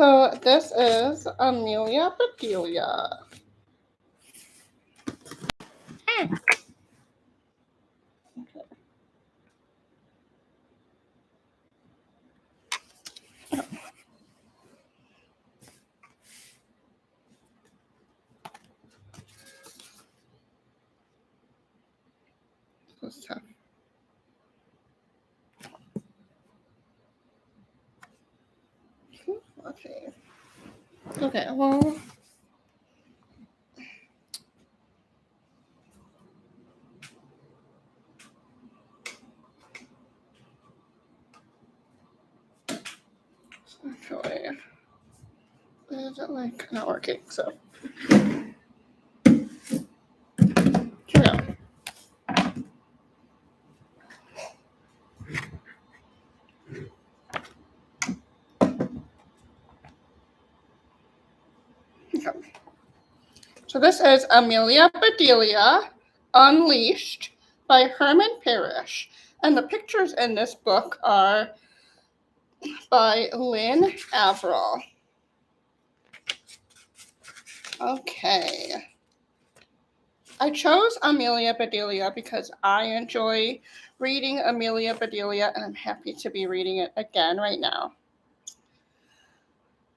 So this is Amelia Bedelia. This is tough. Okay, well. Actually, is it like not working? So here we go. Okay. So this is Amelia Bedelia Unleashed by Herman Parish. And the pictures in this book are by Lynn Averill. Okay. I chose Amelia Bedelia because I enjoy reading Amelia Bedelia, and I'm happy to be reading it again right now.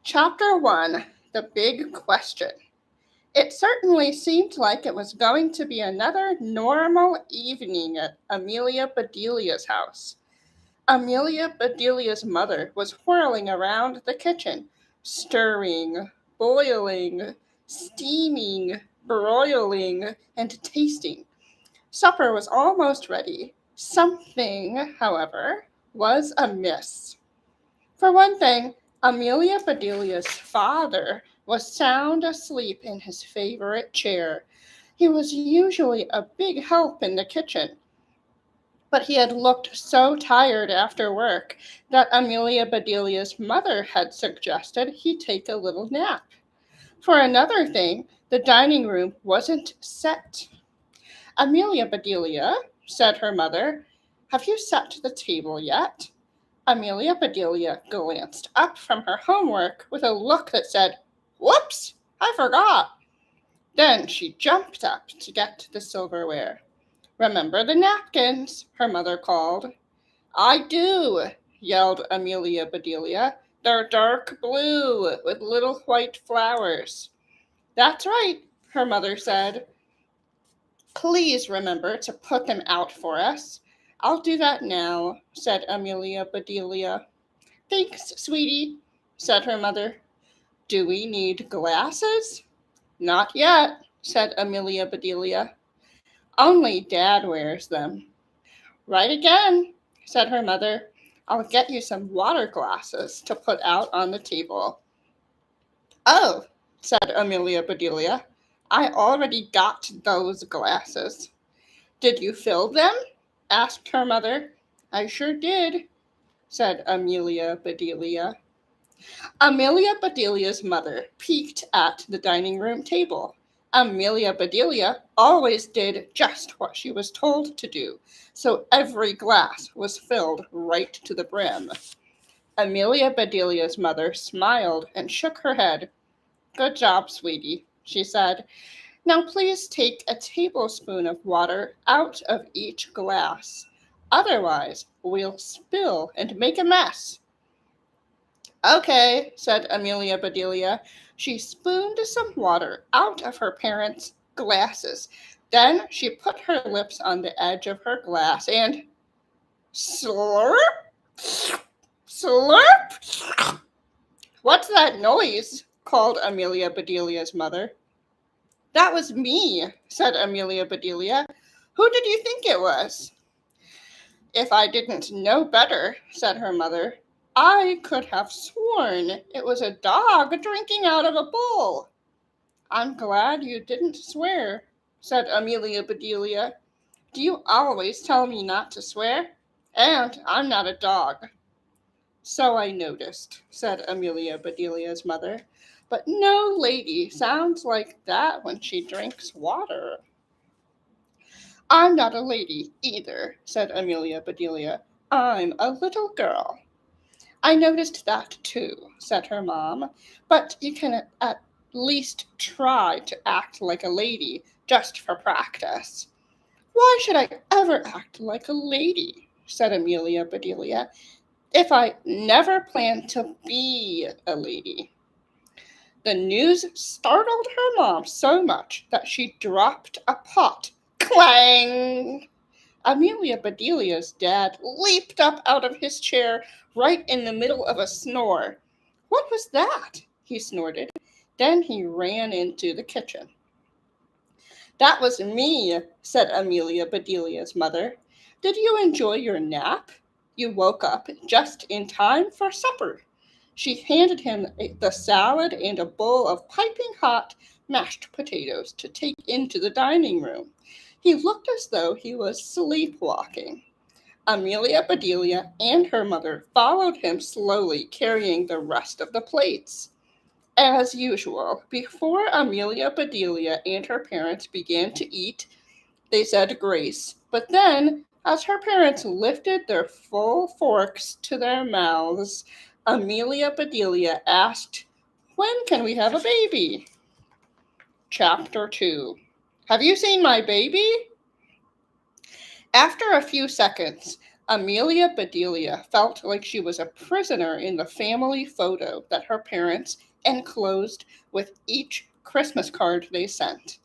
Chapter 1, The Big Question. It certainly seemed like it was going to be another normal evening at Amelia Bedelia's house. Amelia Bedelia's mother was whirling around the kitchen, stirring, boiling, steaming, broiling, and tasting. Supper was almost ready. Something, however, was amiss. For one thing, Amelia Bedelia's father was sound asleep in his favorite chair. He was usually a big help in the kitchen, but he had looked so tired after work that Amelia Bedelia's mother had suggested he take a little nap. For another thing, the dining room wasn't set. Amelia Bedelia, said her mother, have you set the table yet? Amelia Bedelia glanced up from her homework with a look that said, whoops, I forgot. Then she jumped up to get the silverware. Remember the napkins, her mother called. I do, yelled Amelia Bedelia. They're dark blue with little white flowers. That's right, her mother said. Please remember to put them out for us. I'll do that now, said Amelia Bedelia. Thanks, sweetie, said her mother. Do we need glasses? Not yet, said Amelia Bedelia. Only Dad wears them. Right again, said her mother. I'll get you some water glasses to put out on the table. Oh, said Amelia Bedelia. I already got those glasses. Did you fill them? Asked her mother. I sure did, said Amelia Bedelia. Amelia Bedelia's mother peeked at the dining room table. Amelia Bedelia always did just what she was told to do, so every glass was filled right to the brim. Amelia Bedelia's mother smiled and shook her head. Good job, sweetie, she said. Now please take a tablespoon of water out of each glass. Otherwise, we'll spill and make a mess. Okay, said Amelia Bedelia. She spooned some water out of her parents' glasses. Then she put her lips on the edge of her glass and slurp, slurp. What's that noise? Called Amelia Bedelia's mother. That was me, said Amelia Bedelia. Who did you think it was? If I didn't know better, said her mother, I could have sworn it was a dog drinking out of a bowl. I'm glad you didn't swear, said Amelia Bedelia. Do you always tell me not to swear? And I'm not a dog. So I noticed, said Amelia Bedelia's mother. But no lady sounds like that when she drinks water. I'm not a lady either, said Amelia Bedelia. I'm a little girl. I noticed that too, said her mom, but you can at least try to act like a lady just for practice. Why should I ever act like a lady, said Amelia Bedelia, if I never plan to be a lady? The news startled her mom so much that she dropped a pot. Clang! Amelia Bedelia's dad leaped up out of his chair right in the middle of a snore. What was that? He snorted. Then he ran into the kitchen. That was me, said Amelia Bedelia's mother. Did you enjoy your nap? You woke up just in time for supper. She handed him the salad and a bowl of piping hot mashed potatoes to take into the dining room. He looked as though he was sleepwalking. Amelia Bedelia and her mother followed him slowly, carrying the rest of the plates. As usual, before Amelia Bedelia and her parents began to eat, they said grace. But then, as her parents lifted their full forks to their mouths, Amelia Bedelia asked, "When can we have a baby?" Chapter 2. Have you seen my baby? After a few seconds, Amelia Bedelia felt like she was a prisoner in the family photo that her parents enclosed with each Christmas card they sent.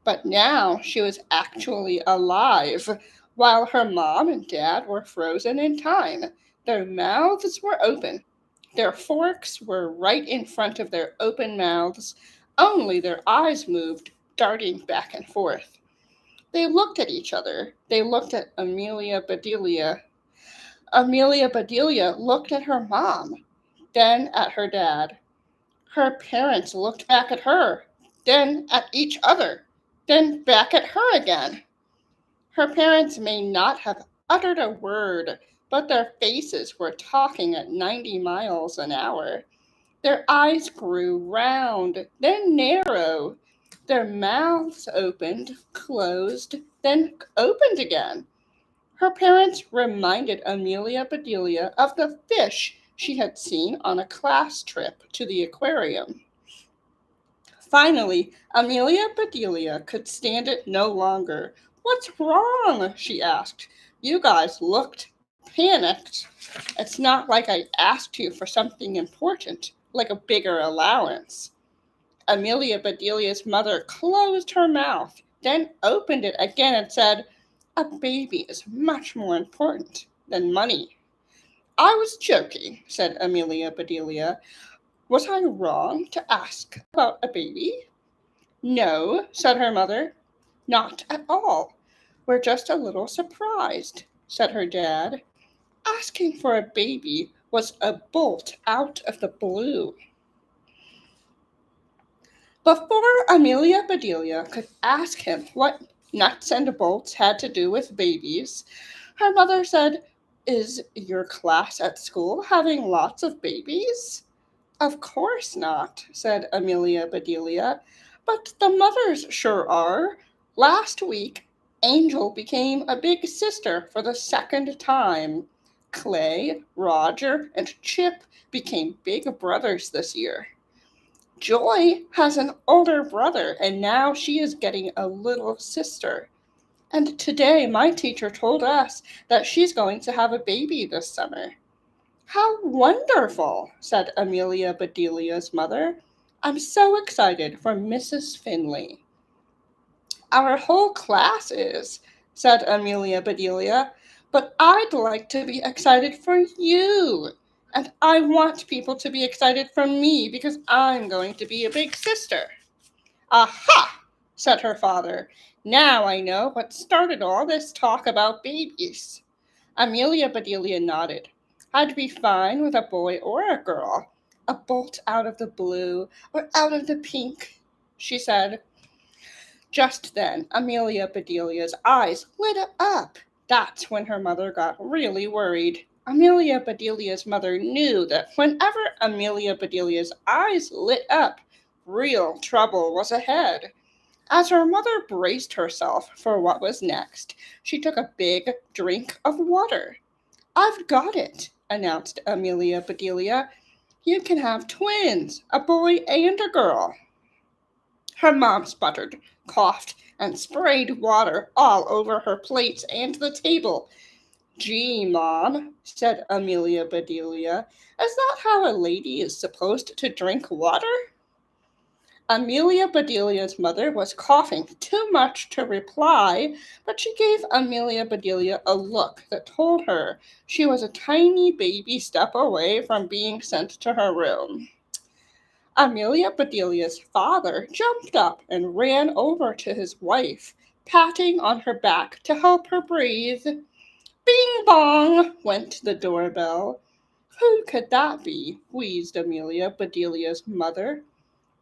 But now she was actually alive, while her mom and dad were frozen in time. Their mouths were open. Their forks were right in front of their open mouths, only their eyes moved, darting back and forth. They looked at each other. They looked at Amelia Bedelia. Amelia Bedelia looked at her mom, then at her dad. Her parents looked back at her, then at each other, then back at her again. Her parents may not have uttered a word, but their faces were talking at 90 miles an hour. Their eyes grew round, then narrow. Their mouths opened, closed, then opened again. Her parents reminded Amelia Bedelia of the fish she had seen on a class trip to the aquarium. Finally, Amelia Bedelia could stand it no longer. "What's wrong?" she asked. "You guys looked panicked. It's not like I asked you for something important, like a bigger allowance." Amelia Bedelia's mother closed her mouth, then opened it again and said, "A baby is much more important than money." "I was joking," said Amelia Bedelia. "Was I wrong to ask about a baby?" "No," said her mother. "Not at all. We're just a little surprised," said her dad. Asking for a baby was a bolt out of the blue. Before Amelia Bedelia could ask him what nuts and bolts had to do with babies, her mother said, "Is your class at school having lots of babies?" "Of course not," said Amelia Bedelia, "but the mothers sure are. Last week, Angel became a big sister for the second time. Clay, Roger, and Chip became big brothers this year. Joy has an older brother, and now she is getting a little sister. And today my teacher told us that she's going to have a baby this summer." "How wonderful," said Amelia Bedelia's mother. "I'm so excited for Mrs. Finley." "Our whole class is," said Amelia Bedelia, "but I'd like to be excited for you. And I want people to be excited for me because I'm going to be a big sister." "Aha!" said her father. "Now I know what started all this talk about babies." Amelia Bedelia nodded. "I'd be fine with a boy or a girl. A bolt out of the blue or out of the pink," she said. Just then, Amelia Bedelia's eyes lit up. That's when her mother got really worried. Amelia Bedelia's mother knew that whenever Amelia Bedelia's eyes lit up, real trouble was ahead. As her mother braced herself for what was next, she took a big drink of water. "I've got it," announced Amelia Bedelia. "You can have twins, a boy and a girl." Her mom sputtered, coughed, and sprayed water all over her plates and the table. "Gee, Mom," said Amelia Bedelia, "is that how a lady is supposed to drink water?" Amelia Bedelia's mother was coughing too much to reply, but she gave Amelia Bedelia a look that told her she was a tiny baby step away from being sent to her room. Amelia Bedelia's father jumped up and ran over to his wife, patting on her back to help her breathe. Bing bong went the doorbell. "Who could that be?" wheezed Amelia Bedelia's mother.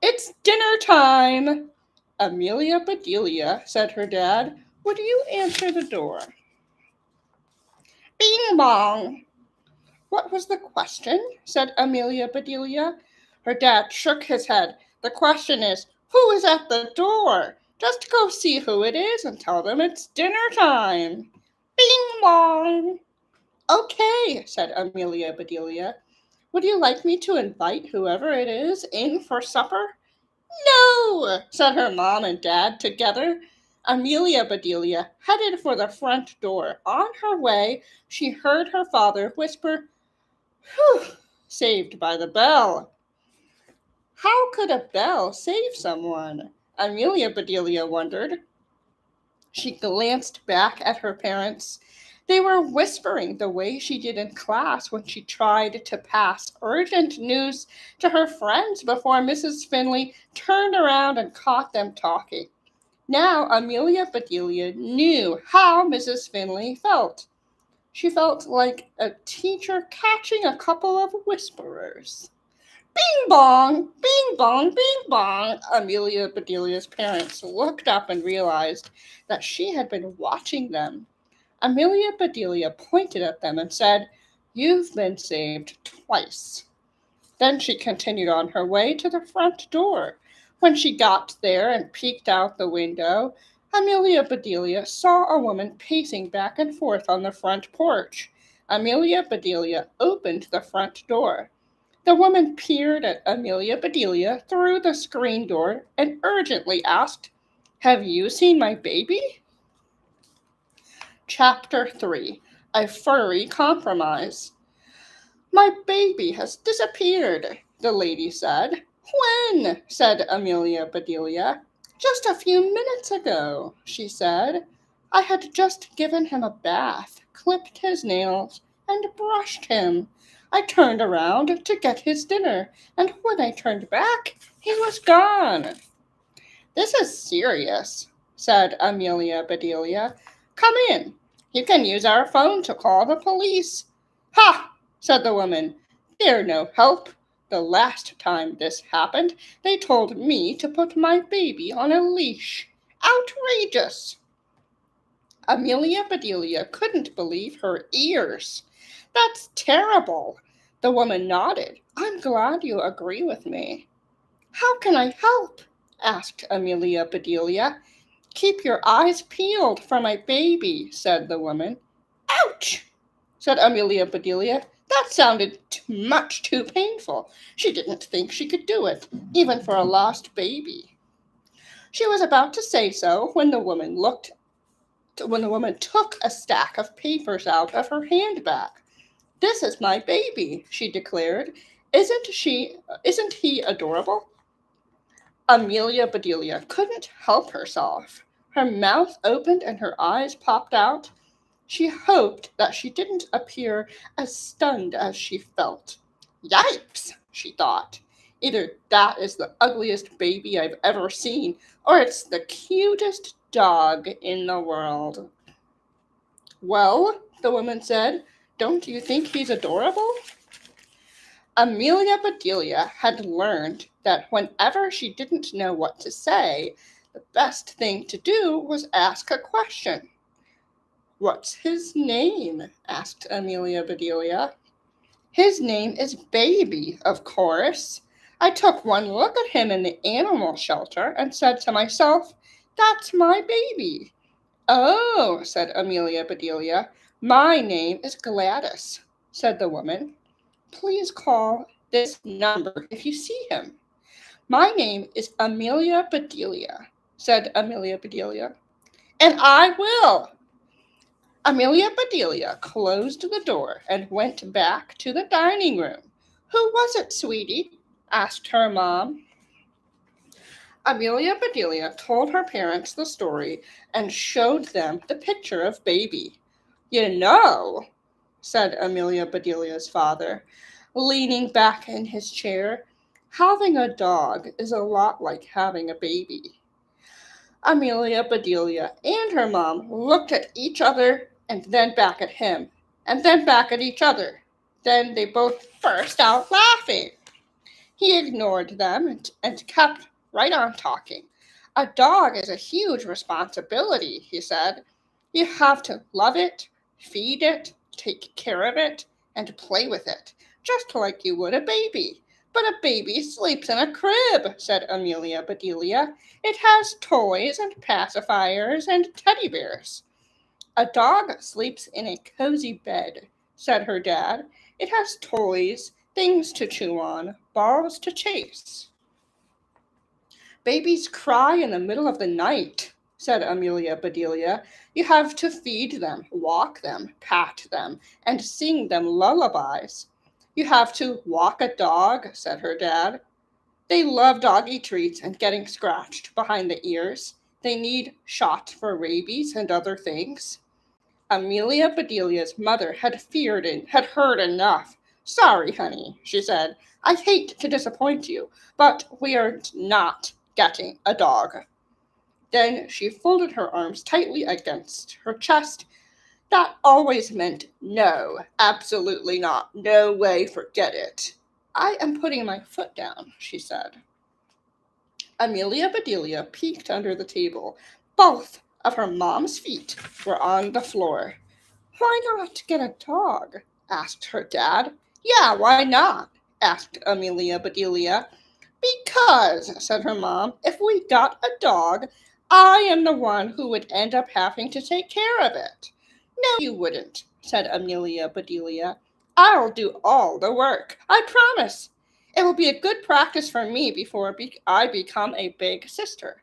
"It's dinner time." "Amelia Bedelia," said her dad, "would you answer the door?" Bing bong. "What was the question?" said Amelia Bedelia. Her dad shook his head. "The question is, who is at the door? Just go see who it is and tell them it's dinner time." Bing bong. "Okay," said Amelia Bedelia. "Would you like me to invite whoever it is in for supper?" "No," said her mom and dad together. Amelia Bedelia headed for the front door. On her way, she heard her father whisper, "Whew, saved by the bell." How could a bell save someone? Amelia Bedelia wondered. She glanced back at her parents. They were whispering the way she did in class when she tried to pass urgent news to her friends before Mrs. Finley turned around and caught them talking. Now Amelia Bedelia knew how Mrs. Finley felt. She felt like a teacher catching a couple of whisperers. Bing bong, bing bong, bing bong. Amelia Bedelia's parents looked up and realized that she had been watching them. Amelia Bedelia pointed at them and said, "You've been saved twice." Then she continued on her way to the front door. When she got there and peeked out the window, Amelia Bedelia saw a woman pacing back and forth on the front porch. Amelia Bedelia opened the front door. The woman peered at Amelia Bedelia through the screen door and urgently asked, "Have you seen my baby?" Chapter 3: A Furry Compromise. "My baby has disappeared," the lady said. "When?" said Amelia Bedelia. "Just a few minutes ago," she said. "I had just given him a bath, clipped his nails, and brushed him. I turned around to get his dinner, and when I turned back, he was gone." "This is serious," said Amelia Bedelia. "Come in. You can use our phone to call the police." "Ha!" said the woman. "They're no help. The last time this happened, they told me to put my baby on a leash. Outrageous!" Amelia Bedelia couldn't believe her ears. "That's terrible." The woman nodded. "I'm glad you agree with me." "How can I help?" asked Amelia Bedelia. "Keep your eyes peeled for my baby," said the woman. "Ouch!" said Amelia Bedelia. That sounded much too painful. She didn't think she could do it, even for a lost baby. She was about to say so when the woman took a stack of papers out of her handbag. "This is my baby," she declared. Isn't he adorable?" Amelia Bedelia couldn't help herself. Her mouth opened and her eyes popped out. She hoped that she didn't appear as stunned as she felt. "Yipes," she thought. "Either that is the ugliest baby I've ever seen, or it's the cutest dog in the world." "Well," the woman said, "don't you think he's adorable?" Amelia Bedelia had learned that whenever she didn't know what to say, the best thing to do was ask a question. "What's his name?" asked Amelia Bedelia. "His name is Baby, of course. I took one look at him in the animal shelter and said to myself, 'That's my baby.'" "Oh," said Amelia Bedelia, "my name is Gladys." said the woman. "Please call this number if you see him." "My name is Amelia Bedelia," said Amelia Bedelia. "And I will." Amelia Bedelia closed the door and went back to the dining room. "Who was it, sweetie?" asked her mom. Amelia Bedelia told her parents the story and showed them the picture of baby. "You know," said Amelia Bedelia's father, leaning back in his chair, "having a dog is a lot like having a baby." Amelia Bedelia and her mom looked at each other and then back at him, and then back at each other. Then they both burst out laughing. He ignored them and kept right on talking. "A dog is a huge responsibility," he said. "You have to love it, feed it, take care of it, and play with it, just like you would a baby." "But a baby sleeps in a crib," said Amelia Bedelia. "It has toys and pacifiers and teddy bears." "A dog sleeps in a cozy bed," said her dad. "It has toys, things to chew on, balls to chase." "Babies cry in the middle of the night," said Amelia Bedelia. "You have to feed them, walk them, pat them, and sing them lullabies." "You have to walk a dog," said her dad. "They love doggy treats and getting scratched behind the ears. They need shots for rabies and other things." Amelia Bedelia's mother had heard enough. "Sorry, honey," she said. "I hate to disappoint you, but we are not getting a dog." Then she folded her arms tightly against her chest. That always meant no, absolutely not, no way, forget it. "I am putting my foot down," she said. Amelia Bedelia peeked under the table. Both of her mom's feet were on the floor. "Why not get a dog?" asked her dad. "Yeah, why not?" asked Amelia Bedelia. "Because," said her mom, "if we got a dog, I am the one who would end up having to take care of it." "No, you wouldn't," said Amelia Bedelia. "I'll do all the work, I promise. It will be a good practice for me before I become a big sister."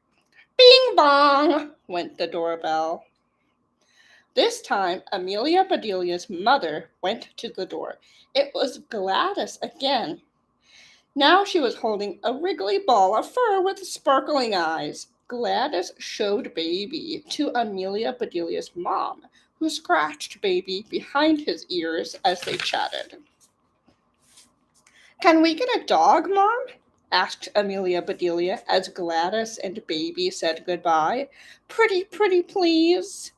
Bing bong went the doorbell. This time, Amelia Bedelia's mother went to the door. It was Gladys again. Now she was holding a wriggly ball of fur with sparkling eyes. Gladys showed Baby to Amelia Bedelia's mom, who scratched Baby behind his ears as they chatted. "Can we get a dog, Mom?" asked Amelia Bedelia as Gladys and Baby said goodbye. "Pretty, pretty, please."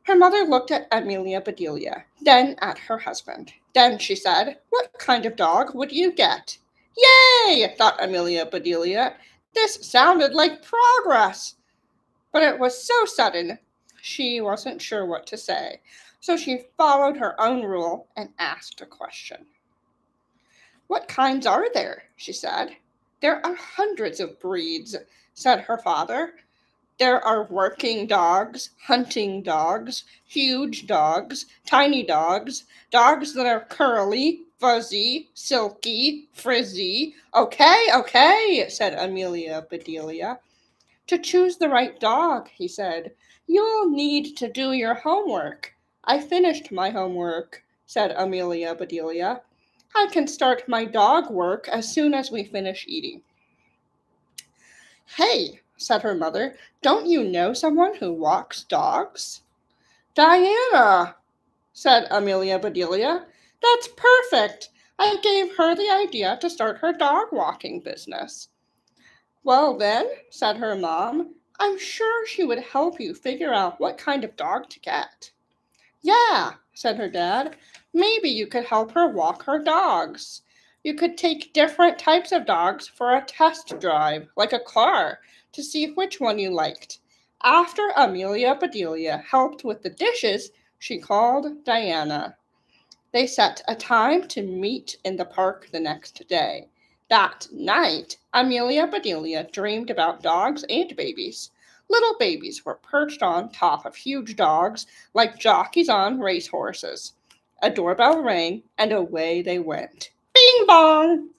Her mother looked at Amelia Bedelia, then at her husband. Then she said, "What kind of dog would you get?" "Yay!" thought Amelia Bedelia. This sounded like progress. But it was so sudden, she wasn't sure what to say. So she followed her own rule and asked a question. "What kinds are there?" she said. "There are hundreds of breeds," said her father. "There are working dogs, hunting dogs, huge dogs, tiny dogs, dogs that are curly, fuzzy, silky, frizzy." Okay, said Amelia Bedelia. "To choose the right dog," he said, "you'll need to do your homework." "I finished my homework," said Amelia Bedelia. "I can start my dog work as soon as we finish eating." "Hey," said her mother, "don't you know someone who walks dogs?" "Diana," said Amelia Bedelia. "That's perfect. I gave her the idea to start her dog walking business." "Well, then," said her mom, "I'm sure she would help you figure out what kind of dog to get." "Yeah," said her dad, "maybe you could help her walk her dogs. You could take different types of dogs for a test drive, like a car, to see which one you liked." After Amelia Bedelia helped with the dishes, she called Diana. They set a time to meet in the park the next day. That night, Amelia Bedelia dreamed about dogs and babies. Little babies were perched on top of huge dogs like jockeys on racehorses. A doorbell rang, and away they went. Bing bong!